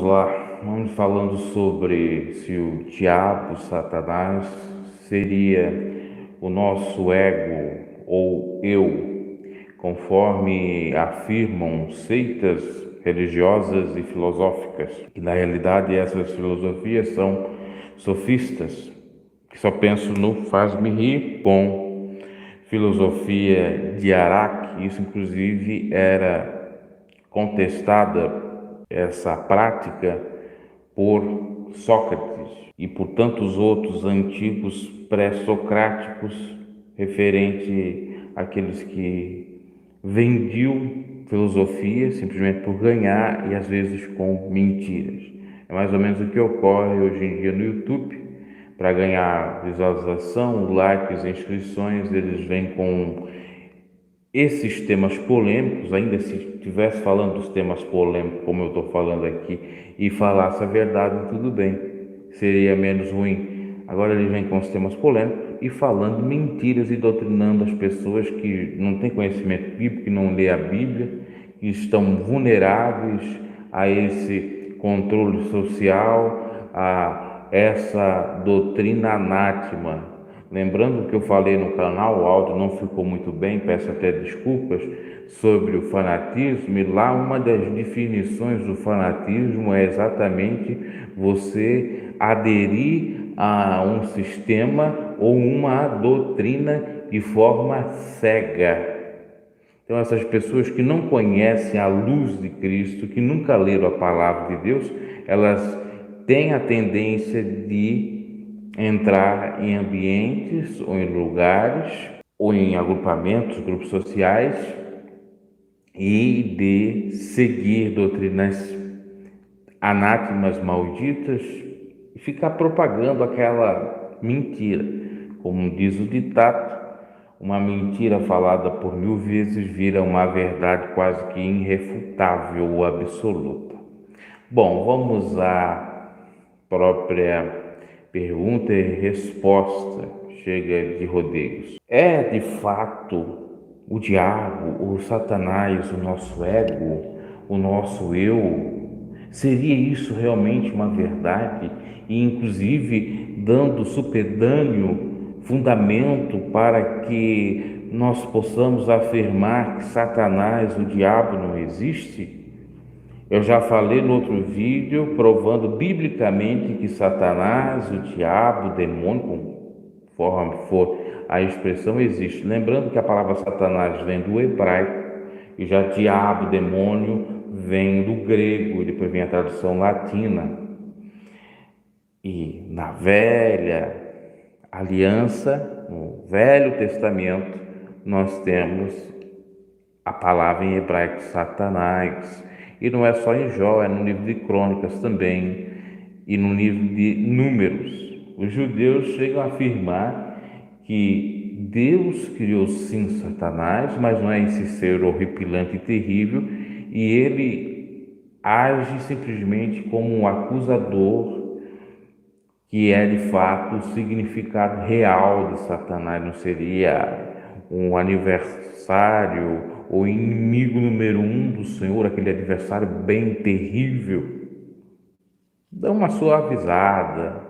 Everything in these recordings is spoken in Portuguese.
Lá, vamos falando sobre se o diabo, Satanás, seria o nosso ego ou eu, conforme afirmam seitas religiosas e filosóficas. E na realidade essas filosofias são sofistas, que só pensam no faz-me rir, bom. Filosofia de Araque, isso inclusive era contestada, essa prática, por Sócrates e por tantos outros antigos pré-socráticos, referente àqueles que vendiam filosofia simplesmente por ganhar e às vezes com mentiras. É mais ou menos o que ocorre hoje em dia no YouTube. Para ganhar visualização, likes, inscrições, eles vêm com esses temas polêmicos. Ainda se estivesse falando dos temas polêmicos, como eu estou falando aqui, e falasse a verdade, tudo bem, seria menos ruim. Agora ele vem com os temas polêmicos e falando mentiras e doutrinando as pessoas que não têm conhecimento bíblico, que não lê a Bíblia, que estão vulneráveis a esse controle social, a essa doutrina anátema. Lembrando que eu falei no canal, o áudio não ficou muito bem, peço até desculpas, sobre o fanatismo, e lá uma das definições do fanatismo é exatamente você aderir a um sistema ou uma doutrina de forma cega. Então essas pessoas que não conhecem a luz de Cristo, que nunca leram a palavra de Deus, elas têm a tendência de entrar em ambientes ou em lugares ou em agrupamentos, grupos sociais, e de seguir doutrinas anátemas malditas e ficar propagando aquela mentira. Como diz o ditado, uma mentira falada por 1000 vezes vira uma verdade quase que irrefutável ou absoluta. Bom, vamos à própria pergunta e resposta. Chega de rodeios. É de fato o diabo, o Satanás, o nosso ego, o nosso eu? Seria isso realmente uma verdade? E inclusive dando supedâneo, fundamento para que nós possamos afirmar que Satanás, o diabo, não existe? Eu já falei no outro vídeo, provando biblicamente que Satanás, o diabo, o demônio, conforme for a expressão, existe. Lembrando que a palavra Satanás vem do hebraico, e já diabo, demônio, vem do grego, e depois vem a tradução latina. E na velha aliança, no Velho Testamento, nós temos a palavra em hebraico Satanás. E não é só em Jó, é no livro de Crônicas também, e no livro de Números. Os judeus chegam a afirmar que Deus criou sim Satanás, mas não é esse ser horripilante e terrível, e ele age simplesmente como um acusador, que é de fato o significado real de Satanás. Não seria um aniversário ou inimigo número 1 do Senhor, aquele adversário bem terrível? Dá uma suavizada.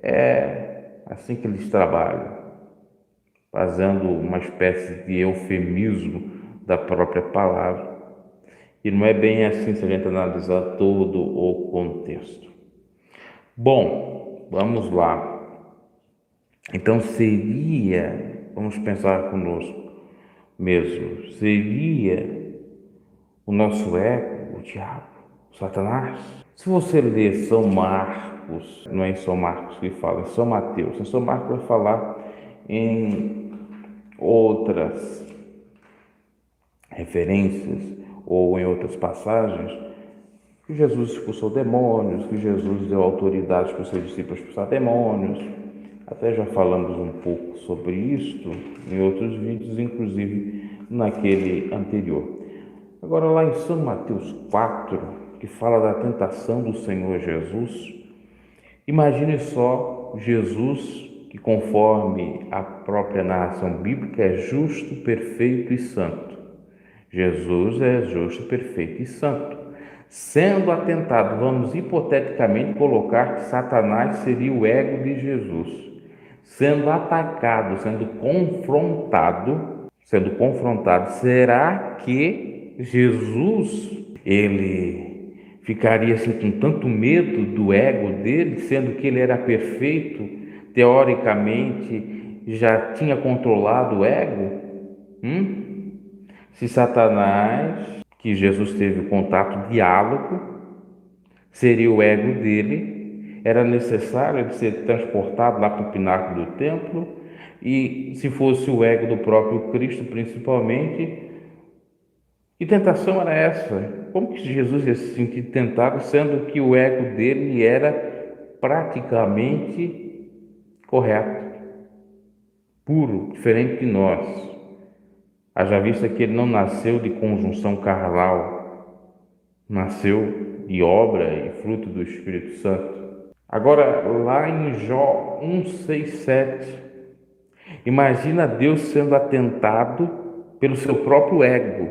É assim que eles trabalham, fazendo uma espécie de eufemismo da própria palavra. E não é bem assim se a gente analisar todo o contexto. Bom, vamos lá. Então vamos pensar conosco mesmo, seria o nosso ego, o diabo, o Satanás? Se você ler São Marcos, não é em São Marcos que fala, é São Mateus. Em São Marcos vai falar em outras referências ou em outras passagens que Jesus expulsou demônios, que Jesus deu autoridade para os seus discípulos expulsar demônios. Até já falamos um pouco sobre isto em outros vídeos, inclusive naquele anterior. Agora, lá em São Mateus 4, que fala da tentação do Senhor Jesus, imagine só Jesus, que conforme a própria narração bíblica é justo, perfeito e santo. Jesus é justo, perfeito e santo. Sendo atentado, vamos hipoteticamente colocar que Satanás seria o ego de Jesus. Sendo atacado, sendo confrontado, será que Jesus ele ficaria assim com tanto medo do ego dele, sendo que ele era perfeito, teoricamente já tinha controlado o ego? Se Satanás, que Jesus teve o contato, diálogo, seria o ego dele, era necessário ele ser transportado lá para o pináculo do templo, e se fosse o ego do próprio Cristo, principalmente, que tentação era essa? Como que Jesus ia se sentir tentado, sendo que o ego dele era praticamente correto, puro, diferente de nós? Haja vista que ele não nasceu de conjunção carnal, nasceu de obra e fruto do Espírito Santo. Agora, lá em Jó 1:6-7, imagina Deus sendo atentado pelo seu próprio ego,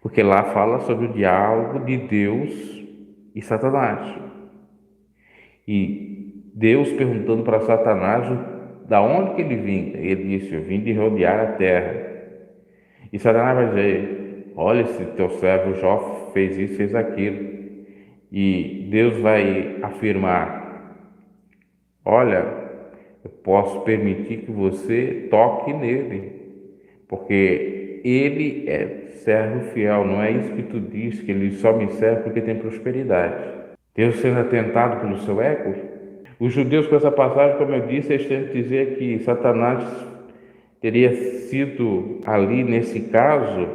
porque lá fala sobre o diálogo de Deus e Satanás. E Deus perguntando para Satanás da onde que ele vinha. Ele disse: eu vim de rodear a terra. E Satanás vai dizer: olha, esse teu servo Jó fez isso, fez aquilo. E Deus vai afirmar: olha, eu posso permitir que você toque nele, porque ele é servo fiel. Não é isso que tu diz, que ele só me serve porque tem prosperidade. Deus sendo atentado pelo seu ego. Os judeus, com essa passagem, como eu disse, eles tentam dizer que Satanás teria sido ali, nesse caso,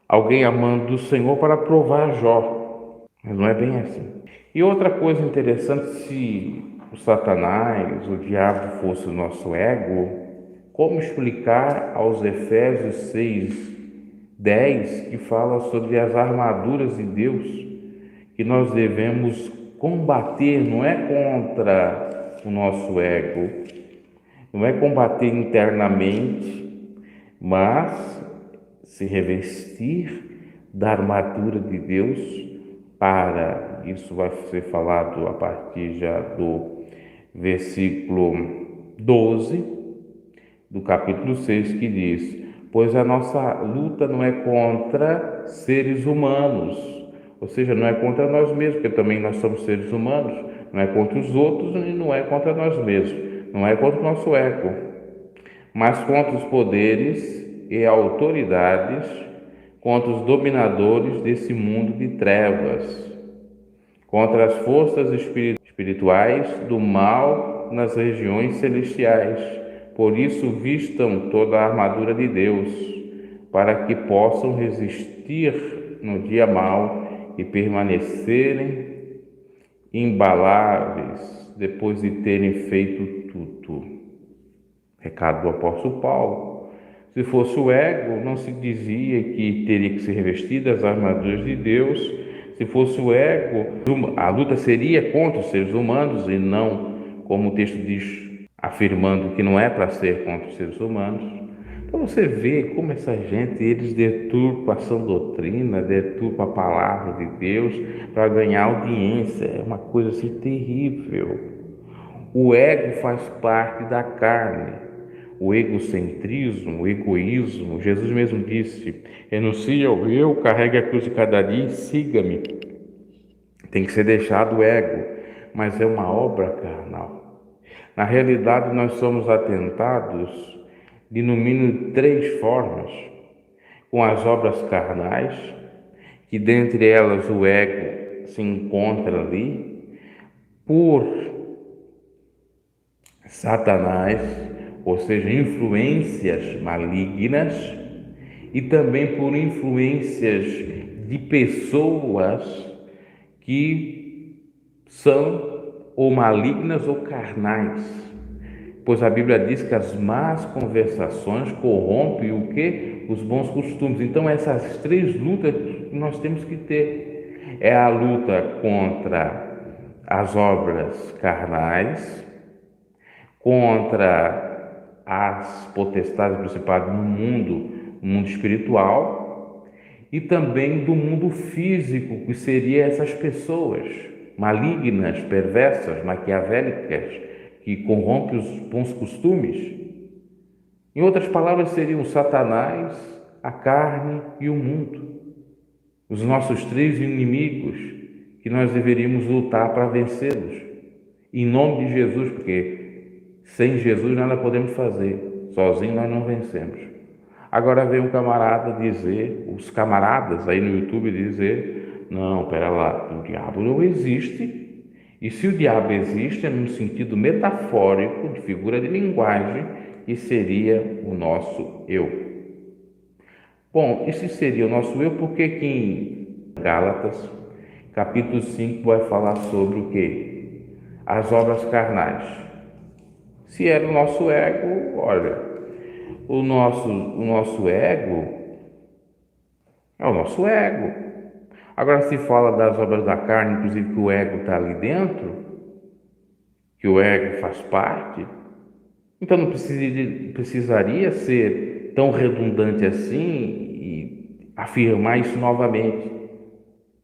alguém amando do Senhor para provar Jó. Mas não é bem assim. E outra coisa interessante, se o Satanás, o diabo, fosse o nosso ego, como explicar aos Efésios 6:10, que fala sobre as armaduras de Deus, que nós devemos combater? Não é contra o nosso ego, não é combater internamente, mas se revestir da armadura de Deus. Para isso vai ser falado a partir já do versículo 12 do capítulo 6, que diz: pois a nossa luta não é contra seres humanos, ou seja, não é contra nós mesmos, porque também nós somos seres humanos, não é contra os outros e não é contra nós mesmos, não é contra o nosso ego, mas contra os poderes e autoridades, contra os dominadores desse mundo de trevas, contra as forças espirituais do mal nas regiões celestiais. Por isso, vistam toda a armadura de Deus, para que possam resistir no dia mau e permanecerem imbaláveis depois de terem feito tudo. Recado do apóstolo Paulo. Se fosse o ego, não se dizia que teria que ser revestido das armaduras de Deus. Se fosse o ego, a luta seria contra os seres humanos e não, como o texto diz, afirmando que não é para ser contra os seres humanos. Então você vê como essa gente, eles deturpam a sã doutrina, deturpam a palavra de Deus para ganhar audiência. É uma coisa assim terrível. O ego faz parte da carne. O egocentrismo, o egoísmo. Jesus mesmo disse: renuncie ao eu, carregue a cruz de cada dia e siga-me. Tem que ser deixado o ego, mas é uma obra carnal. Na realidade, nós somos atentados de no mínimo 3 formas: com as obras carnais, que dentre elas o ego se encontra ali, por Satanás, ou seja, influências malignas, e também por influências de pessoas que são ou malignas ou carnais, pois a Bíblia diz que as más conversações corrompem o que? Os bons costumes. Então essas 3 lutas nós temos que ter. É a luta contra as obras carnais, contra as potestades principais no mundo espiritual, e também do mundo físico, que seria essas pessoas malignas, perversas, maquiavélicas, que corrompem os bons costumes. Em outras palavras, seriam Satanás, a carne e o mundo, os nossos três inimigos que nós deveríamos lutar para vencê-los. Em nome de Jesus, porque sem Jesus nada podemos fazer, sozinho nós não vencemos. Agora vem um camarada dizer, os camaradas aí no YouTube dizer, não, pera lá, o diabo não existe. E se o diabo existe, é num sentido metafórico, de figura de linguagem, que seria o nosso eu. Bom, esse seria o nosso eu, porque que em Gálatas, capítulo 5, vai falar sobre o quê? As obras carnais. Se era o nosso ego, olha, o nosso ego é o nosso ego. Agora, se fala das obras da carne, inclusive que o ego está ali dentro, que o ego faz parte, então não precisaria ser tão redundante assim e afirmar isso novamente.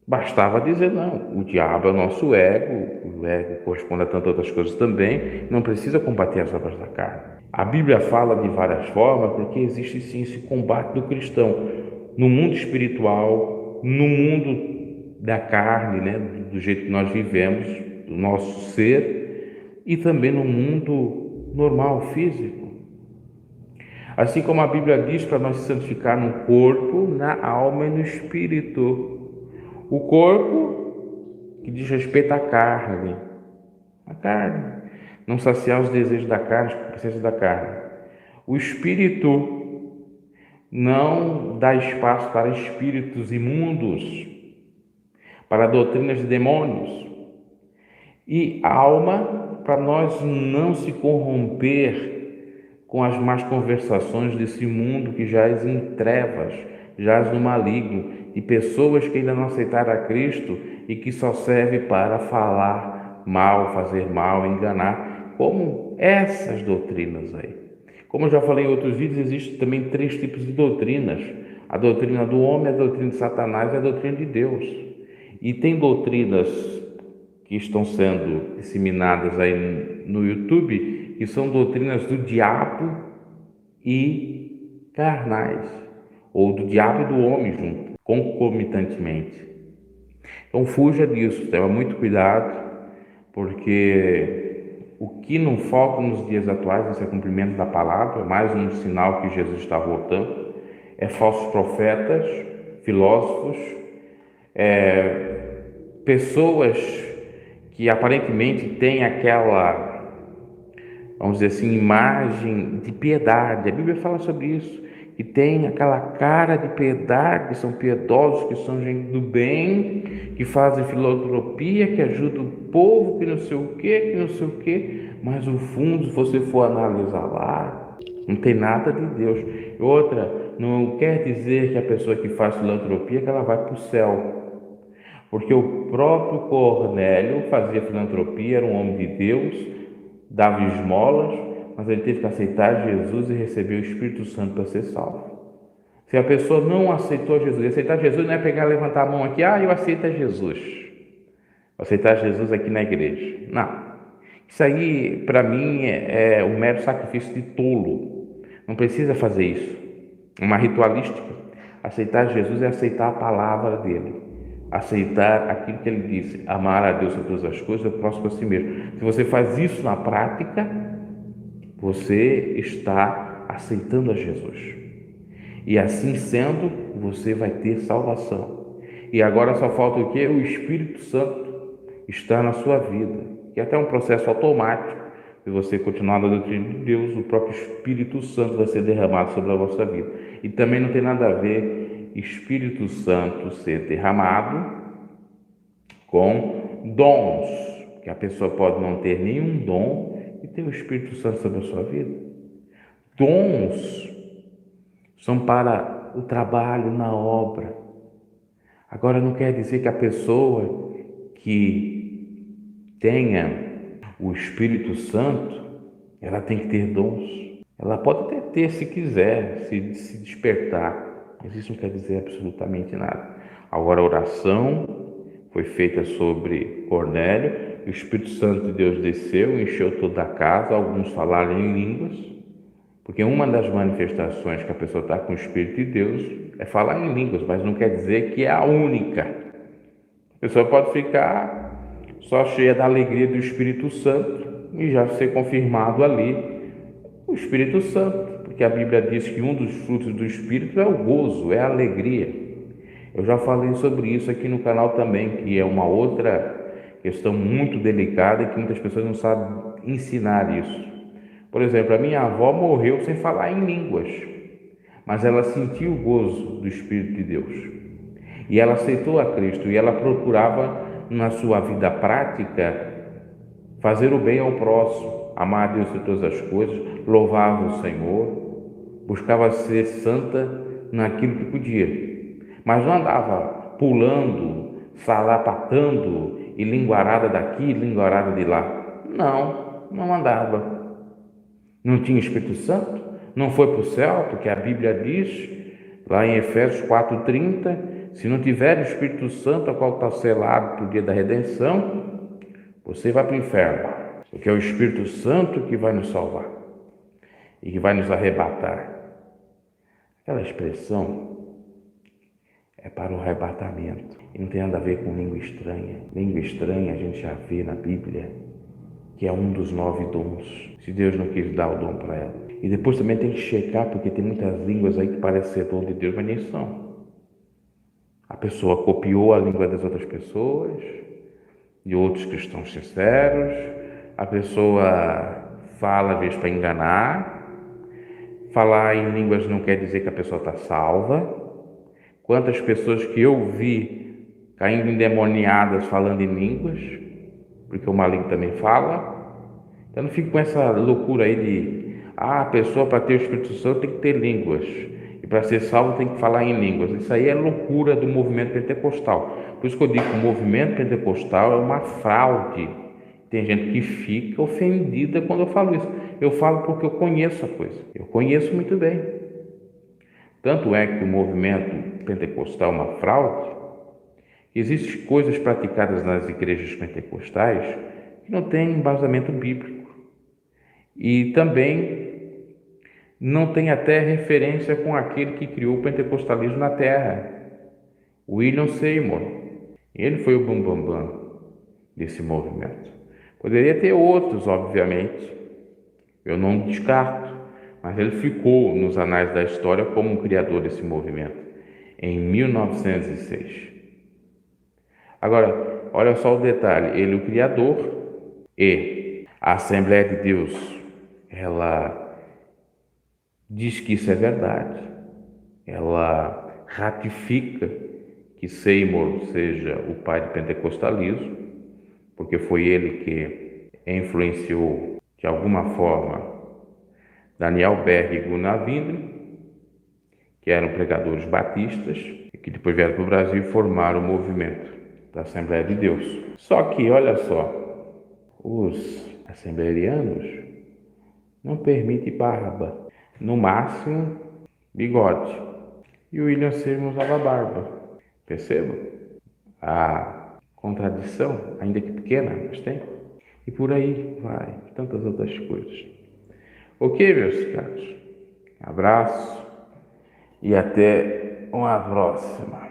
Bastava dizer, não, o diabo é o nosso ego, o ego corresponde a tantas outras coisas também, não precisa combater as obras da carne. A Bíblia fala de várias formas, porque existe sim esse combate do cristão no mundo espiritual, no mundo da carne, né, do jeito que nós vivemos, do nosso ser, e também no mundo normal, físico. Assim como a Bíblia diz para nós se santificar no corpo, na alma e no espírito. O corpo, que diz respeito à carne, não saciar os desejos da carne, as concupiscências da carne. O espírito, não dá espaço para espíritos imundos, para doutrinas de demônios. E a alma, para nós não se corromper com as más conversações desse mundo que jaz em trevas, jaz no maligno, de pessoas que ainda não aceitaram a Cristo e que só serve para falar mal, fazer mal, enganar, como essas doutrinas aí. Como eu já falei em outros vídeos, existem também 3 tipos de doutrinas: a doutrina do homem, a doutrina de Satanás e a doutrina de Deus. E tem doutrinas que estão sendo disseminadas aí no YouTube, que são doutrinas do diabo e carnais, ou do diabo e do homem junto, concomitantemente. Então fuja disso, tenha muito cuidado, porque o que não falta nos dias atuais, esse é cumprimento da palavra, mais um sinal que Jesus está voltando, é falsos profetas, filósofos, pessoas que aparentemente têm aquela, vamos dizer assim, imagem de piedade. A Bíblia fala sobre isso, que tem aquela cara de piedade, que são piedosos, que são gente do bem, que fazem filantropia, que ajudam o povo, que não sei o quê, mas no fundo, se você for analisar lá, não tem nada de Deus. Outra, não quer dizer que a pessoa que faz filantropia, que ela vai para o céu. Porque o próprio Cornélio fazia filantropia, era um homem de Deus, dava esmolas, mas ele teve que aceitar Jesus e receber o Espírito Santo para ser salvo. Se a pessoa não aceitou Jesus, e aceitar Jesus não é pegar e levantar a mão aqui, eu aceito Jesus, vou aceitar Jesus aqui na igreja. Não, isso aí para mim é um mero sacrifício de tolo, não precisa fazer isso, uma ritualística. Aceitar Jesus é aceitar a palavra dele, aceitar aquilo que ele disse, amar a Deus sobre todas as coisas, o próximo a si mesmo. Se você faz isso na prática, você está aceitando a Jesus. E assim sendo, você vai ter salvação. E agora só falta o quê? O Espírito Santo está na sua vida, que é até um processo automático. Se você continuar na doutrina de Deus, o próprio Espírito Santo vai ser derramado sobre a vossa vida. E também não tem nada a ver Espírito Santo ser derramado com dons, que a pessoa pode não ter nenhum dom e ter o Espírito Santo sobre a sua vida. Dons são para o trabalho na obra. Agora não quer dizer que a pessoa que tenha o Espírito Santo, ela tem que ter dons. Ela pode até ter, se quiser, se despertar, mas isso não quer dizer absolutamente nada. Agora, a oração foi feita sobre Cornélio, e o Espírito Santo de Deus desceu, encheu toda a casa, alguns falaram em línguas, porque uma das manifestações que a pessoa está com o Espírito de Deus é falar em línguas, mas não quer dizer que é a única. A pessoa pode ficar só cheia da alegria do Espírito Santo e já ser confirmado ali o Espírito Santo, porque a Bíblia diz que um dos frutos do Espírito é o gozo, é a alegria. Eu já falei sobre isso aqui no canal também, que é uma outra questão muito delicada e que muitas pessoas não sabem ensinar isso. Por exemplo, a minha avó morreu sem falar em línguas, mas ela sentiu o gozo do Espírito de Deus. E ela aceitou a Cristo e ela procurava, na sua vida prática, fazer o bem ao próximo, amar a Deus em todas as coisas, louvava o Senhor, buscava ser santa naquilo que podia, mas não andava pulando, salapatando e linguarada daqui, linguarada de lá. Não andava. Não tinha Espírito Santo, não foi para o céu, porque a Bíblia diz, lá em Efésios 4:30, se não tiver o Espírito Santo, a qual está selado para o dia da redenção, você vai para o inferno, porque é o Espírito Santo que vai nos salvar e que vai nos arrebatar. Aquela expressão é para o arrebatamento e não tem nada a ver com língua estranha. Língua estranha a gente já vê na Bíblia que é um dos 9 dons, se Deus não quis dar o dom para ela. E depois também tem que checar, porque tem muitas línguas aí que parecem ser dom de Deus, mas nem são. A pessoa copiou a língua das outras pessoas, de outros cristãos sinceros, a pessoa fala às vezes para enganar. Falar em línguas não quer dizer que a pessoa está salva. Quantas pessoas que eu vi caindo endemoniadas falando em línguas, porque o maligno também fala. Então não fico com essa loucura aí de a pessoa para ter o Espírito Santo tem que ter línguas, e para ser salvo tem que falar em línguas. Isso aí é loucura do movimento pentecostal. Por isso que eu digo que o movimento pentecostal é uma fraude. Tem gente que fica ofendida quando eu falo isso. Eu falo porque eu conheço a coisa, eu conheço muito bem. Tanto é que o movimento pentecostal é uma fraude. Existem coisas praticadas nas igrejas pentecostais que não têm embasamento bíblico. E também não tem até referência com aquele que criou o pentecostalismo na terra, William Seymour. Ele foi o bambambam desse movimento. Poderia ter outros, obviamente, eu não descarto, mas ele ficou nos anais da história como o criador desse movimento, em 1906. Agora, olha só o detalhe, ele é o criador e a Assembleia de Deus, ela diz que isso é verdade, ela ratifica que Seymour seja o pai do pentecostalismo, porque foi ele que influenciou de alguma forma Daniel Berg e Gunnar Winding, que eram pregadores batistas e que depois vieram para o Brasil e formaram o movimento da Assembleia de Deus. Só que, olha só, os assembleianos não permitem barba, no máximo bigode. E o William Seymour usava barba. Perceba a contradição, ainda que pequena, mas tem. E por aí vai, tantas outras coisas. Ok, meus caros? Abraço e até uma próxima.